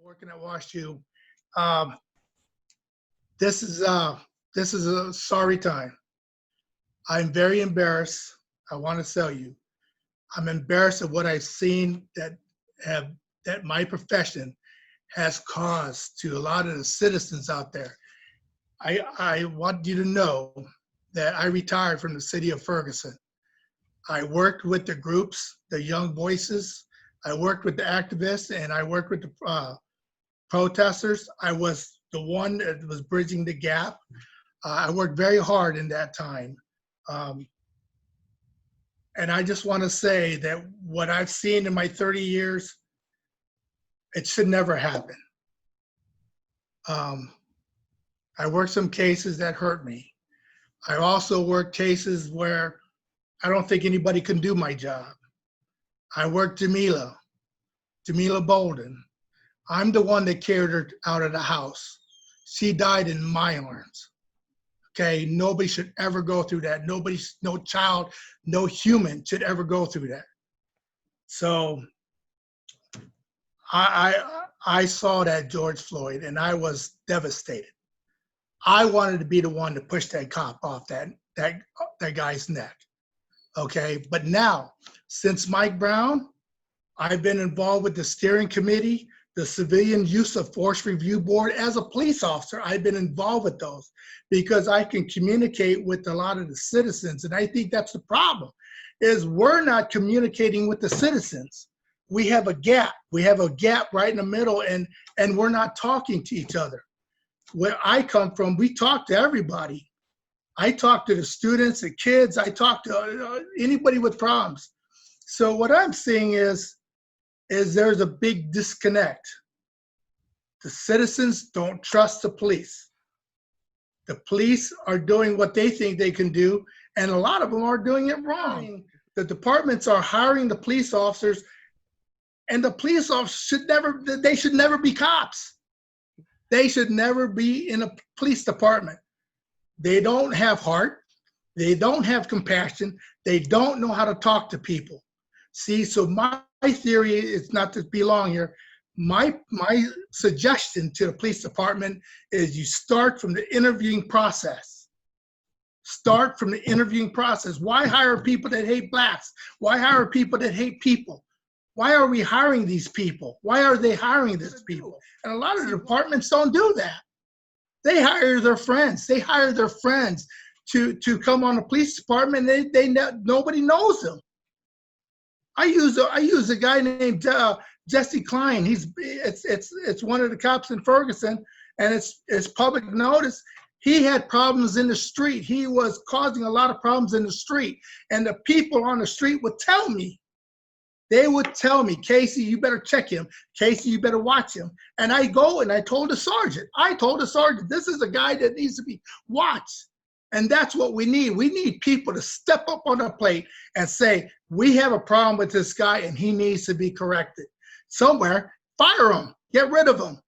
working at WashU. Um, this is a sorry time. I'm very embarrassed. I want to tell you, I'm embarrassed of what I've seen have that my profession has caused to a lot of the citizens out there. I want you to know that I retired from the city of Ferguson. I worked with the groups, the young voices. I worked with the activists, and I worked with the protesters. I was the one that was bridging the gap. I worked very hard in that time. Um, and I just want to say that what I've seen in my 30 years, it should never happen. Um, I worked some cases that hurt me. I also worked cases where I don't think anybody can do my job. I worked Jamila Bolden. I'm the one that carried her out of the house. She died in my arms. Okay, nobody should ever go through that. No child, no human should ever go through that. So I saw that George Floyd, and I was devastated. I wanted to be the one to push that cop off that guy's neck. Okay, but now, since Mike Brown, I've been involved with the steering committee, the Civilian Use of Force Review Board. As a police officer, I've been involved with those because I can communicate with a lot of the citizens. And I think that's the problem, is we're not communicating with the citizens. We have a gap. We have a gap right in the middle, and we're not talking to each other. Where I come from, we talk to everybody. I talk to the students, the kids. I talk to anybody with problems. So what I'm seeing is there's a big disconnect. The citizens don't trust the police. The police are doing what they think they can do, and a lot of them are doing it wrong. The departments are hiring the police officers, and the police officers should never be cops. They should never be in a police department. They don't have heart. They don't have compassion. They don't know how to talk to people. See, so my theory is not to be long here. My suggestion to the police department is you start from the interviewing process. Start from the interviewing process. Why hire people that hate blacks? Why hire people that hate people? Why are we hiring these people? Why are they hiring these people? And a lot of the departments don't do that. They hire their friends. They hire their friends to come on the police department. Nobody knows them. I use a guy named Jesse Klein. It's one of the cops in Ferguson, and it's public notice. He had problems in the street. He was causing a lot of problems in the street, and the people on the street would tell me. They would tell me, Casey, you better check him. Casey, you better watch him. And I go and I told the sergeant, this is a guy that needs to be watched. And that's what we need. We need people to step up on the plate and say, we have a problem with this guy and he needs to be corrected. Somewhere, fire him, get rid of him.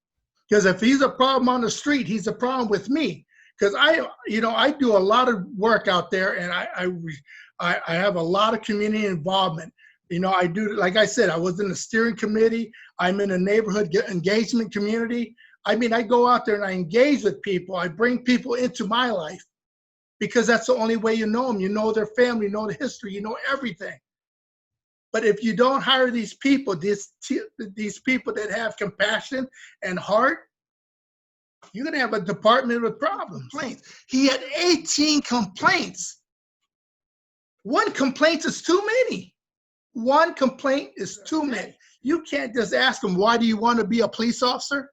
Because if he's a problem on the street, he's a problem with me. Because I do a lot of work out there, and I have a lot of community involvement. I do, like I said, I was in the steering committee. I'm in a neighborhood engagement community. I go out there and I engage with people. I bring people into my life because that's the only way you know them. You know their family, you know the history, you know everything. But if you don't hire these people, these people that have compassion and heart, you're going to have a department with problems. He had 18 complaints. One complaint is too many. One complaint is too many. You can't just ask them, why do you want to be a police officer?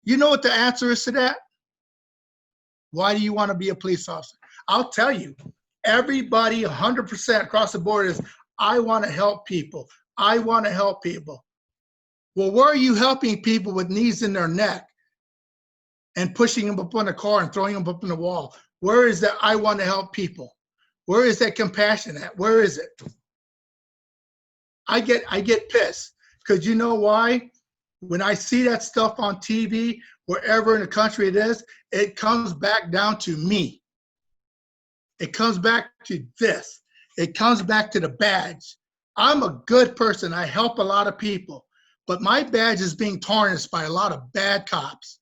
You know what the answer is to that? Why do you want to be a police officer? I'll tell you, everybody 100% across the board is, I want to help people. I want to help people. Well, where are you helping people with knees in their neck and pushing them up on the car and throwing them up on the wall? Where is that I want to help people? Where is that compassion at? Where is it? I get pissed because you know why? When I see that stuff on TV, wherever in the country it is, it comes back down to me. It comes back to this. It comes back to the badge. I'm a good person. I help a lot of people. but my badge is being tarnished by a lot of bad cops